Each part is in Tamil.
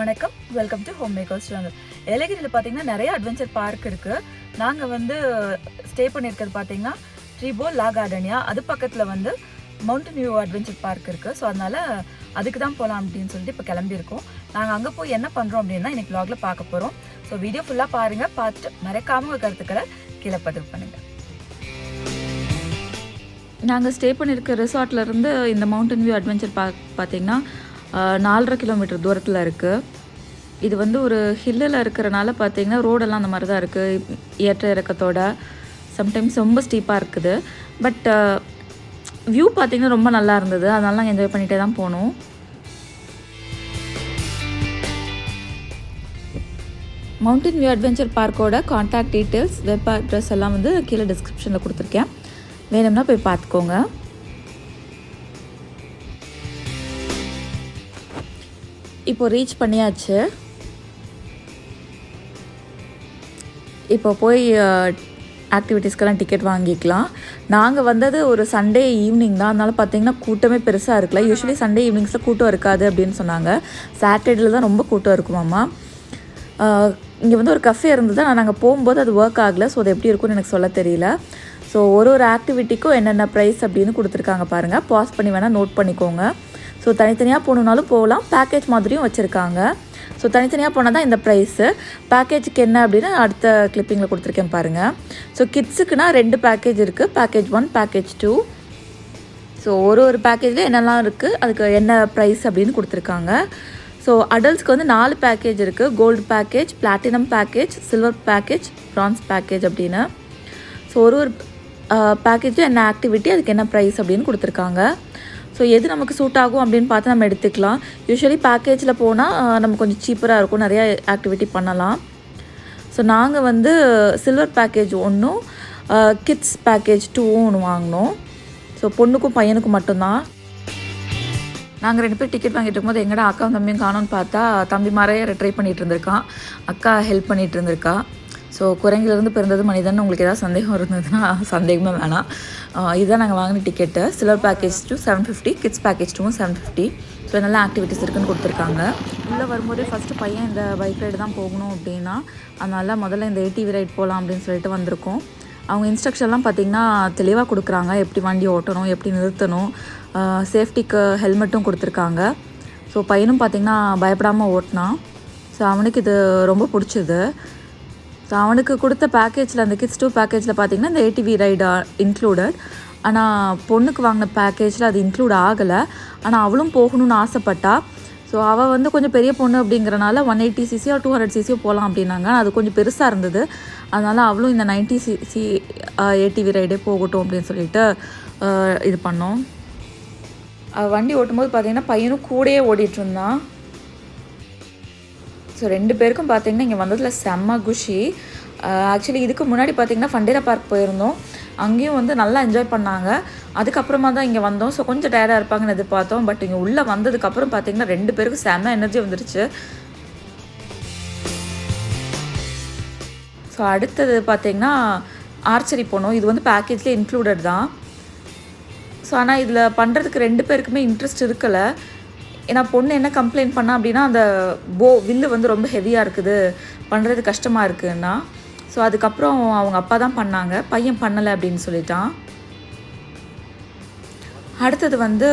வணக்கம், welcome to Home Makers channel. ஏலகிரியில் பார்த்தீங்கன்னா நிறைய அட்வென்ச்சர் பார்க் இருக்குது. நாங்கள் வந்து ஸ்டே பண்ணியிருக்கிறது பார்த்தீங்கன்னா ட்ரீபோ லா கார்டனியா. அது பக்கத்தில் வந்து மவுண்டன் வியூ அட்வென்ச்சர் பார்க் இருக்குது. ஸோ அதனால் அதுக்கு தான் போகலாம் அப்படின்னு சொல்லிட்டு இப்போ கிளம்பியிருக்கோம். நாங்கள் அங்கே போய் என்ன பண்ணுறோம் அப்படின்னா இன்றைக்கி vlogல பார்க்க போகிறோம். ஸோ வீடியோ ஃபுல்லாக பாருங்கள், பார்த்துட்டு மறக்காம உங்கள் கருத்துக்களை கீழே பதிவு பண்ணுங்கள். நாங்கள் ஸ்டே பண்ணியிருக்க ரிசார்ட்லேருந்து இந்த மவுண்டன் வியூ அட்வென்ச்சர் பார்க் பார்த்திங்கன்னா 4.5 கிலோமீட்டர் தூரத்தில் இருக்குது. இது வந்து ஒரு ஹில்லில் இருக்கிறனால பார்த்திங்கன்னா ரோடெல்லாம் அந்த மாதிரி தான் இருக்குது, ஏற்ற இறக்கத்தோட. சம்டைம்ஸ் ரொம்ப ஸ்டீப்பாக இருக்குது. பட் வியூ பார்த்திங்கன்னா ரொம்ப நல்லா இருந்தது. அதனால நாங்கள் என்ஜாய் பண்ணிகிட்டே தான் போனோம். மவுண்டன் வியூ அட்வென்ச்சர் பார்க்கோட கான்டாக்ட் டீட்டெயில்ஸ், வெப் அட்ரஸ் எல்லாம் வந்து கீழே டிஸ்கிரிப்ஷனில் கொடுத்துருக்கேன். வேணும்னா போய் பார்த்துக்கோங்க. இப்போ ரீச் பண்ணியாச்சு. இப்போ போய் ஆக்டிவிட்டீஸ்க்கெல்லாம் டிக்கெட் வாங்கிக்கலாம். நாங்கள் வந்தது ஒரு சண்டே ஈவினிங் தான். அதனால் பார்த்திங்கன்னா கூட்டமே பெருசாக இருக்கல. யூஸ்வலி சண்டே ஈவினிங்ஸில் கூட்டம் இருக்காது அப்படின்னு சொன்னாங்க. சாட்டர்டேல தான் ரொம்ப கூட்டம் இருக்குமாம்மா. இங்கே வந்து ஒரு கஃபே இருந்தது. ஆனால் நாங்கள் போகும்போது அது ஒர்க் ஆகலை. ஸோ அது எப்படி இருக்குன்னு எனக்கு சொல்ல தெரியல. ஸோ ஒரு ஆக்டிவிட்டிக்கும் என்னென்ன ப்ரைஸ் அப்படின்னு கொடுத்துருக்காங்க பாருங்கள். பாஸ் பண்ணி வேணால் நோட் பண்ணிக்கோங்க. ஸோ தனித்தனியாக போகணுன்னாலும் போகலாம். பேக்கேஜ் மாதிரியும் வச்சுருக்காங்க. ஸோ தனித்தனியாக போனால் தான் இந்த ப்ரைஸு. பேக்கேஜுக்கு என்ன அப்படின்னு அடுத்த கிளிப்பிங்கில் கொடுத்துருக்கேன் பாருங்கள். ஸோ கிட்ஸுக்குனா 2 பேக்கேஜ் இருக்குது. Package 1, package 2. ஸோ ஒரு பேக்கேஜில் என்னெல்லாம் இருக்குது, அதுக்கு என்ன ப்ரைஸ் அப்படின்னு கொடுத்துருக்காங்க. ஸோ அடல்ட்ஸ்க்கு வந்து 4 பேக்கேஜ் இருக்குது. Gold package, platinum package, silver package, bronze package அப்படின்னு. ஸோ ஒரு பேக்கேஜும் என்ன ஆக்டிவிட்டி, அதுக்கு என்ன ப்ரைஸ் அப்படின்னு கொடுத்துருக்காங்க. ஸோ எது நமக்கு சூட் ஆகும் அப்படின்னு பார்த்து நம்ம எடுத்துக்கலாம். யூஸ்வலி பேக்கேஜில் போனால் நம்ம கொஞ்சம் சீப்பராக இருக்கும், நிறையா ஆக்டிவிட்டி பண்ணலாம். ஸோ நாங்கள் வந்து சில்வர் பேக்கேஜ் 1, கிட்ஸ் பேக்கேஜ் 2 ஒன்று வாங்கினோம். ஸோ பொண்ணுக்கும் பையனுக்கும் மட்டும்தான். நாங்கள் 2 பேர் டிக்கெட் வாங்கிட்டு இருக்கும்போது எங்கடா அக்காவும் தம்பியும் காணோன்னு பார்த்தா தம்பி மறைய ட்ரை பண்ணிகிட்டு இருந்திருக்கான், அக்கா ஹெல்ப் பண்ணிகிட்டு இருந்திருக்கா. ஸோ குரங்கிலிருந்து பிறந்தது மனிதன். உங்களுக்கு ஏதாவது சந்தேகம் இருந்ததுன்னா சந்தேகமே வேணாம். இதுதான் நாங்கள் வாங்கின ticket. Silver package 2 750, kids package 2 750. So நல்லா ஆக்டிவிட்டிஸ் இருக்குதுன்னு கொடுத்துருக்காங்க. உள்ளே வரும்போதே ஃபஸ்ட்டு பையன் இந்த பைக் ரைடு தான் போகணும் அப்படின்னா, அதனால் முதல்ல இந்த ATV ரைட் போகலாம் அப்படின்னு சொல்லிட்டு வந்திருக்கோம். அவங்க இன்ஸ்ட்ரக்ஷன்லாம் பார்த்திங்கன்னா தெளிவாக கொடுக்குறாங்க. எப்படி வண்டி ஓட்டணும், எப்படி நிறுத்தணும், சேஃப்டிக்கு ஹெல்மெட்டும் கொடுத்துருக்காங்க. ஸோ பையனும் பார்த்திங்கன்னா பயப்படாமல் ஓட்டினான். ஸோ அவனுக்கு இது ரொம்ப பிடிச்சிது. ஸோ அவனுக்கு கொடுத்த பேக்கேஜில், அந்த கிட்ஸ் 2 பேக்கேஜில் பார்த்திங்கன்னா இந்த ATV ரைடு இன்க்ளூடட். ஆனால் பொண்ணுக்கு வாங்கின பேக்கேஜில் அது இன்க்ளூட் ஆகலை. ஆனால் அவளும் போகணும்னு ஆசைப்பட்டா. ஸோ அவள் வந்து கொஞ்சம் பெரிய பொண்ணு அப்படிங்கிறனால 180cc 200cc போகலாம் அப்படின்னாங்க. அது கொஞ்சம் பெருசாக இருந்தது. அதனால் அவளும் இந்த 90cc ATV ரைடே போகட்டும் அப்படின்னு சொல்லிட்டு இது பண்ணோம். வண்டி ஓட்டும்போது பார்த்திங்கன்னா பையனும் கூடயே ஓடிட்டு இருந்தான். ஸோ 2 பேருக்கும் பார்த்திங்கன்னா இங்கே வந்ததில் செம்ம குஷி. ஆக்சுவலி இதுக்கு முன்னாடி பார்த்திங்கன்னா ஃபண்டேரா பார்க் போயிருந்தோம். அங்கேயும் வந்து நல்லா என்ஜாய் பண்ணாங்க. அதுக்கப்புறமா தான் இங்கே வந்தோம். ஸோ கொஞ்சம் டயர்டாக இருப்பாங்கன்னு எதிர்பார்த்தோம். பட் இங்கே உள்ளே வந்ததுக்கப்புறம் பார்த்திங்கன்னா 2 பேருக்கும் செம்ம எனர்ஜி வந்துருச்சு. ஸோ அடுத்தது பார்த்திங்கன்னா ஆர்ச்சரி போனோம். இது வந்து பேக்கேஜ்லேயே இன்க்ளூடட் தான். ஸோ ஆனால் இதில் பண்ணுறதுக்கு 2 பேருக்குமே இன்ட்ரெஸ்ட் இருக்கலை. ஏன்னா பொண்ணு என்ன கம்ப்ளைண்ட் பண்ணா அப்படின்னா, அந்த வில்லு வந்து ரொம்ப ஹெவியாக இருக்குது, பண்ணுறது கஷ்டமாக இருக்குன்னா. ஸோ அதுக்கப்புறம் அவங்க அப்பா தான் பண்ணாங்க, பையன் பண்ணலை அப்படின்னு சொல்லிட்டான். அடுத்தது வந்து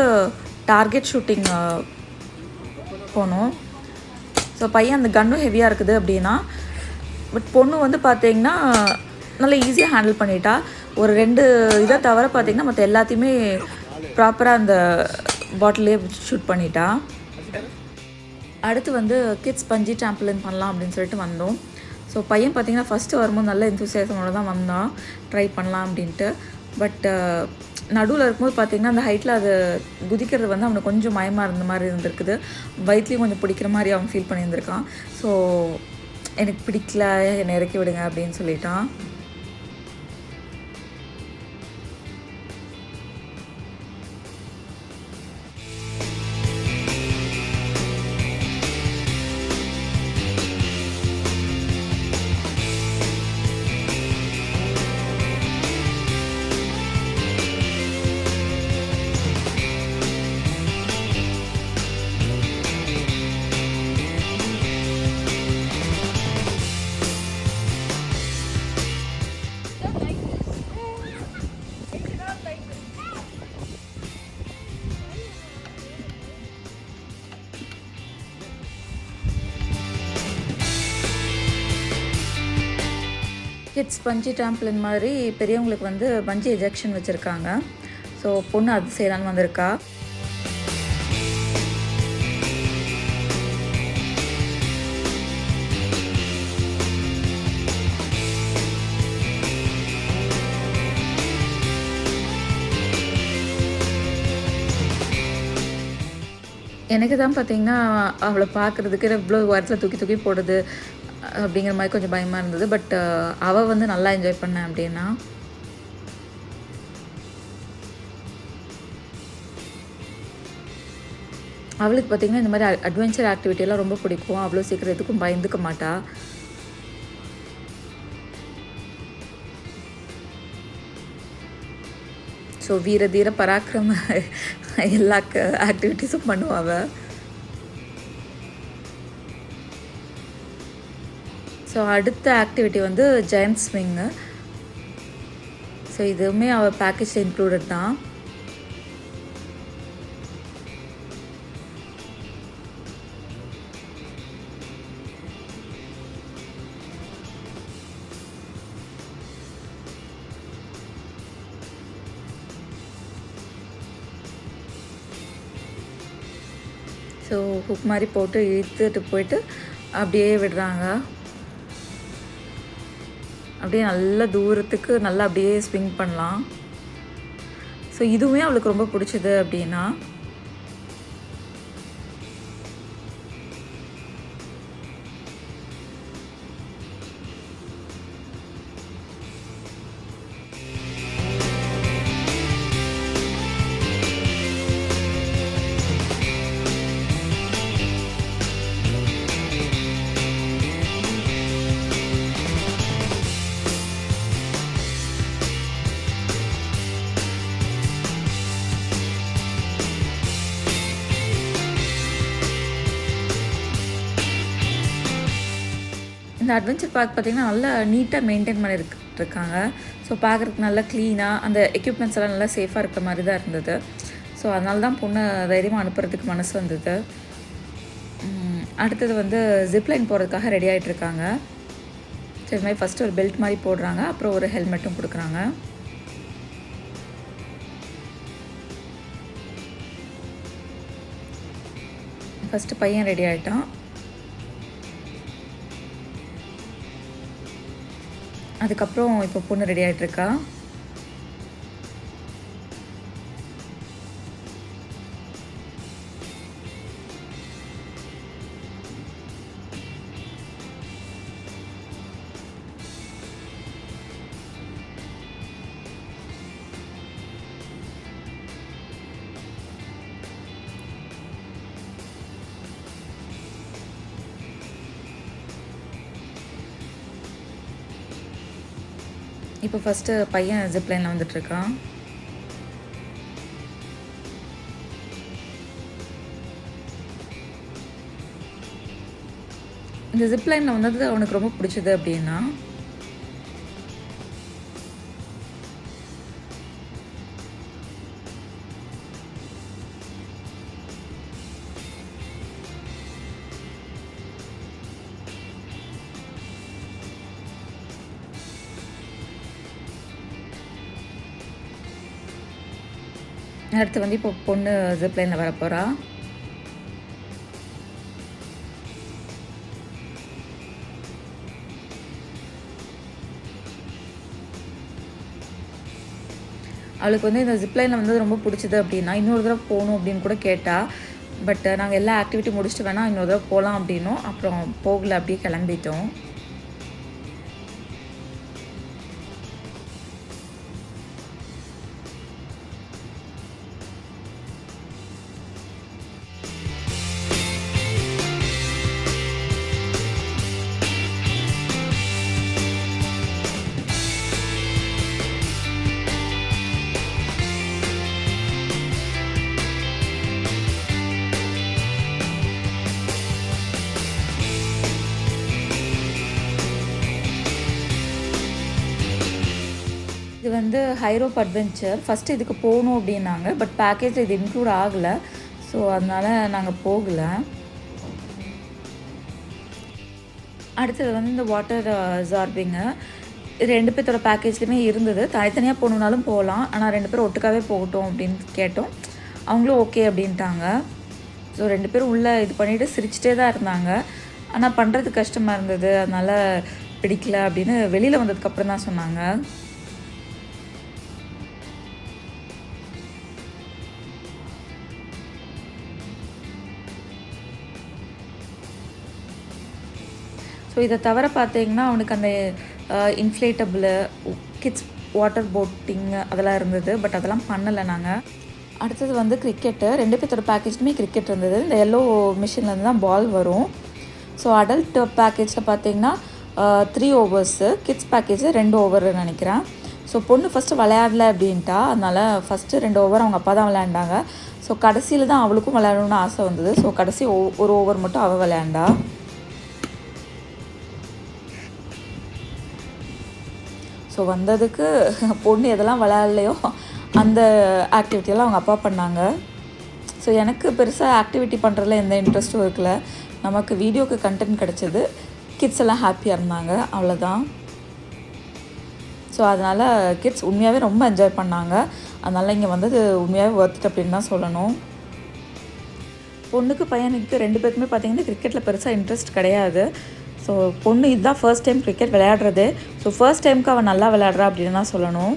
டார்கெட் ஷூட்டிங் போனோம். ஸோ பையன் அந்த கன்னும் ஹெவியாக இருக்குது அப்படின்னா, பட் பொண்ணு வந்து பார்த்திங்கன்னா நல்லா ஈஸியாக ஹேண்டில் பண்ணிட்டா. ஒரு 2 இதை தவிர பார்த்திங்கன்னா மற்ற எல்லாத்தையுமே ப்ராப்பராக அந்த பாட்டிலே ஷூட் பண்ணிட்டா. அடுத்து வந்து கிட்ஸ் பஞ்சி ட்ராம்பலின் பண்ணலாம் அப்படின்னு சொல்லிட்டு வந்தோம். ஸோ பையன் பார்த்திங்கன்னா ஃபஸ்ட்டு வரும்போது நல்ல எந்தூசியாசமோட தான் வந்தான், ட்ரை பண்ணலாம் அப்படின்ட்டு. பட் நடுவில் இருக்கும்போது பார்த்திங்கன்னா அந்த ஹைட்டில் அது குதிக்கிறது வந்து அவனுக்கு கொஞ்சம் மயமாக இருந்த மாதிரி இருந்திருக்குது. வயிற்றுலையும் கொஞ்சம் பிடிக்கிற மாதிரி அவன் ஃபீல் பண்ணியிருந்திருக்கான். ஸோ எனக்கு பிடிக்கல, என்னை இறக்கி விடுங்க அப்படின்னு சொல்லிட்டான். கிட்ஸ் பஞ்சி ட்ராம்ப்ளின் மாதிரி பெரியவங்களுக்கு வந்து பஞ்சி எஜெக்ஷன் வச்சுருக்காங்க. ஸோ பொண்ணு அது செய்யலான்னு வந்திருக்கா. எனக்கு தான் பார்த்தீங்கன்னா, அவள பார்க்குறதுக்கு இவ்வளோ உயரத்துல தூக்கி தூக்கி போடுது அப்படிங்கிற மாரி கொஞ்சம் பயமா இருந்தது. பட் அவ வந்து நல்லா என்ஜாய் பண்ணேன் அப்படின்னா. அவளுக்கு பார்த்தீங்கன்னா, இந்த மாரி அட்வென்ச்சர் ஆக்டிவிட்டிலாம் ரொம்ப பிடிக்கும். அவ்வளோ சீக்கிரம் எதுக்கும் பயந்துக்க மாட்டா. ஸோ வீர தீர பராக்கிரம எல்லா ஆக்டிவிட்டீஸும் பண்ணுவா அவ. ஸோ அடுத்த ஆக்டிவிட்டி வந்து ஜெயண்ட் ஸ்விங்கு. ஸோ இதுவுமே அவள் பேக்கேஜில் இன்க்ளூடட் தான். ஸோ ஹுக் மாதிரி போட்டு இழுத்துட்டு போயிட்டு அப்படியே விடுறாங்க. அப்படியே நல்ல தூரத்துக்கு நல்லா அப்படியே ஸ்விங் பண்ணலாம். ஸோ இதுவுமே அவளுக்கு ரொம்ப பிடிச்சது அப்படின்னா. இந்த அட்வென்ச்சர் பார்க் பார்த்திங்கன்னா நல்லா நீட்டாக மெயின்டைன் பண்ணியிருக்காங்க. ஸோ பார்க்குறதுக்கு நல்லா க்ளீனாக அந்த எக்யூப்மெண்ட்ஸ் எல்லாம் நல்லா சேஃபாக இருக்கிற மாதிரி தான் இருந்தது. ஸோ அதனால தான் பொண்ணை தைரியமாக அனுப்புறதுக்கு மனசு வந்தது. அடுத்தது வந்து ஜிப்லைன் போகிறதுக்காக ரெடி ஆகிட்ருக்காங்க. ஸோ இது மாதிரி ஃபஸ்ட்டு ஒரு பெல்ட் மாதிரி போடுறாங்க, அப்புறம் ஒரு ஹெல்மெட்டும் கொடுக்குறாங்க. ஃபஸ்ட்டு பையன் ரெடி ஆகிட்டான். அதுக்கப்புறம் இப்போ பொண்ணு ரெடி ஆகிட்ருக்கா. இப்போ ஃபஸ்ட்டு பையன் ஜிப்லைனில் வந்துட்டுருக்கான். இந்த ஜிப்லைனில் வந்தது அவனுக்கு ரொம்ப பிடிச்சது அப்படின்னா, அடுத்து வந்து இப்போ பொண்ணு ஜிப்லைனில் வர போகிறா. அவளுக்கு வந்து இந்த ஜிப்லைனில் வந்து ரொம்ப பிடிச்சது அப்படின்னா, இன்னொரு தடவை போகணும் அப்படின்னு கூட கேட்டால். பட் நாங்கள் எல்லா ஆக்டிவிட்டி முடிச்சுட்டு வேணால் இன்னொரு தடவை போகலாம் அப்படின்னோம். அப்புறம் போகலை, அப்படியே கிளம்பிட்டோம். இது வந்து ஹைரோப் அட்வென்ச்சர். ஃபஸ்ட்டு இதுக்கு போகணும் அப்படின்னாங்க. பட் பேக்கேஜில் இது இன்க்ளூட் ஆகலை. ஸோ அதனால் நாங்கள் போகலை. அடுத்தது வந்து இந்த வாட்டர் ஜார்பிங்கு. 2 பேர்த்தோட பேக்கேஜ்லையுமே இருந்தது. தனித்தனியாக போகணுன்னாலும் போகலாம், ஆனால் 2 பேரும் ஒட்டுக்காவே போகட்டும் அப்படின்னு கேட்டோம். அவங்களும் ஓகே அப்படின்ட்டாங்க. ஸோ 2 பேரும் உள்ளே இது பண்ணிவிட்டு சிரிச்சிட்டே தான் இருந்தாங்க. ஆனால் பண்ணுறது கஷ்டமாக இருந்தது, அதனால் பிடிக்கல அப்படின்னு வெளியில் வந்ததுக்கப்புறம் தான் சொன்னாங்க. ஸோ இதை தவிர பார்த்தீங்கன்னா அவனுக்கு அந்த இன்ஃப்ளேட்டபிள் கிட்ஸ் வாட்டர் போட்டிங் அதெல்லாம் இருந்தது. பட் அதெல்லாம் பண்ணலை நாங்கள். அடுத்தது வந்து கிரிக்கெட்டு. 2 பேர்த்தோட பேக்கேஜ்லையுமே கிரிக்கெட் இருந்தது. இந்த எல்லோ மிஷின்லேருந்து தான் பால் வரும். ஸோ அடல்ட் பேக்கேஜில் பார்த்தீங்கன்னா 3 ஓவர்ஸு, கிட்ஸ் பேக்கேஜ் 2 ஓவர்னு நினைக்கிறேன். ஸோ பொண்ணு ஃபஸ்ட்டு விளையாடல அப்படின்ட்டா, அதனால் ஃபஸ்ட்டு 2 ஓவர் அவங்க அப்பா தான் விளையாண்டாங்க. ஸோ கடைசியில் தான் அவளுக்கும் விளையாடணும்னு ஆசை வந்தது. ஸோ கடைசி 1 ஓவர் மட்டும் அவள் விளையாண்டா. ஸோ வந்ததுக்கு பொண்ணு எதெல்லாம் விளையாடலையோ அந்த ஆக்டிவிட்டியெல்லாம் அவங்க அப்பா பண்ணாங்க. ஸோ எனக்கு பெருசாக ஆக்டிவிட்டி பண்ணுறதுல எந்த இன்ட்ரெஸ்ட்டும் இருக்கல. நமக்கு வீடியோக்கு கண்டென்ட் கிடச்சிது, கிட்ஸ் எல்லாம் ஹாப்பியாக இருந்தாங்க, அவ்வளோதான். ஸோ அதனால் கிட்ஸ் உண்மையாகவே ரொம்ப என்ஜாய் பண்ணாங்க. அதனால் இங்கே வந்தது உண்மையாகவே ஒர்த் அப்படின்னு தான் சொல்லணும். பொண்ணுக்கு பையனுக்கு 2 பேருக்குமே பார்த்திங்கன்னா கிரிக்கெட்டில் பெருசாக இன்ட்ரெஸ்ட் கிடையாது. ஸோ பொண்ணு இதுதான் ஃபர்ஸ்ட் டைம் கிரிக்கெட் விளையாடுறது. ஸோ ஃபர்ஸ்ட் டைமுக்கு அவன் நல்லா விளையாடுறா அப்படின்னு தான் சொல்லணும்.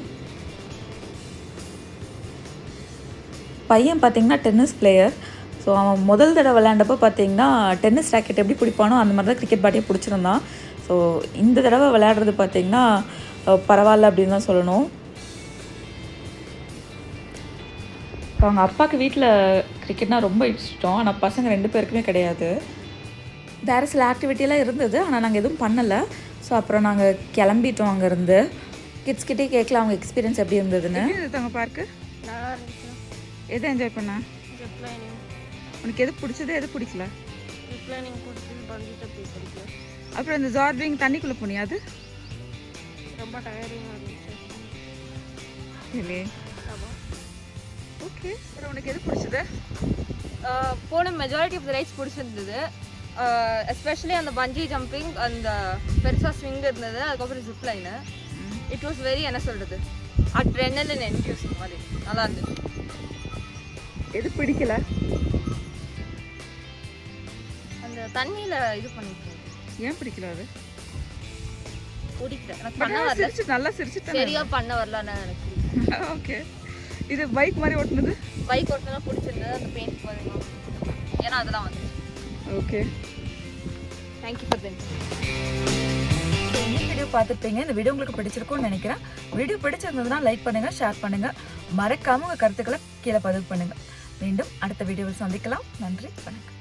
பையன் பார்த்திங்கன்னா டென்னிஸ் பிளேயர். ஸோ அவன் முதல் தடவை விளையாண்டப்போ பார்த்திங்கன்னா டென்னிஸ் ராக்கெட் எப்படி பிடிப்பானோ அந்த மாதிரி தான் கிரிக்கெட் பேட்டையே பிடிச்சிருந்தான். ஸோ இந்த தடவை விளையாடுறது பார்த்திங்கன்னா பரவாயில்ல அப்படின்னு தான் சொல்லணும். அவங்க அப்பாவுக்கு வீட்டில் கிரிக்கெட்னால் ரொம்ப இஷ்டம், ஆனால் பசங்க 2 பேருக்குமே கிடையாது. வேறு சில ஆக்டிவிட்டியெல்லாம் இருந்தது, ஆனால் நாங்கள் எதுவும் பண்ணலை. ஸோ அப்புறம் நாங்கள் கிளம்பிட்டோம் அங்கேருந்து. கிட்ஸ்கிட்டே கேட்கலாம் அவங்க எக்ஸ்பீரியன்ஸ் எப்படி இருந்ததுன்னு. அவங்க பார்க்கு நல்லா இருந்துச்சு. எதை என்ஜாய் பண்ண? ரிப்ளைனிங். உனக்கு எது பிடிச்சது எது பிடிக்கல? ரிப்ளைனிங் பிடிச்சது, பங்கிட்ட போய் பிடிக்கல. அப்புறம் இந்த ஜார்விங் தண்ணிக்குள்ளே போனியா? அது ரொம்ப டயரிங்காக இருந்துச்சு. இல்லை. ஓகே, அப்புறம் உனக்கு எது பிடிச்சது? போன மெஜாரிட்டி ஆஃப் த ரைட்ஸ் பிடிச்சிருந்தது. எஸ்பெஷலி அந்த பஞ்சி ஜம்பிங், அந்த பெருசாக ஸ்விங் இருந்தது, அதுக்கப்புறம் ஜிப்லைனு. இட் வாஸ் வெரி, என்ன சொல்கிறது, அட்ரெனலின் இன்ஃபியூசிங் மாதிரி நல்லா இருந்தது. எது பிடிக்கல? அந்த தண்ணியில் இது பண்ணிட்டு. ஏன் பிடிக்கல? அது பிடிக்கல, எனக்கு பண்ண வரல. நல்லா சிரிச்சுட்டு சரியா பண்ண வரலன்னு எனக்கு. ஓகே. இது பைக் மாதிரி ஓட்டுனது? பைக் ஓட்டுனது பிடிச்சிருந்தது, அந்த பெயிண்ட் மாதிரி. ஏன்னா அதெல்லாம் வந்து ஓகே. Thank you for this. இந்த வீடியோ பார்த்துருப்பீங்க. இந்த வீடியோ உங்களுக்கு பிடிச்சிருக்கும்னு நினைக்கிறேன். வீடியோ பிடிச்சிருந்ததுன்னா லைக் பண்ணுங்கள், ஷேர் பண்ணுங்கள், மறக்காமல் உங்கள் கருத்துக்களை கீழே பதிவு பண்ணுங்கள். மீண்டும் அடுத்த வீடியோவில் சந்திக்கலாம். நன்றி, வணக்கம்.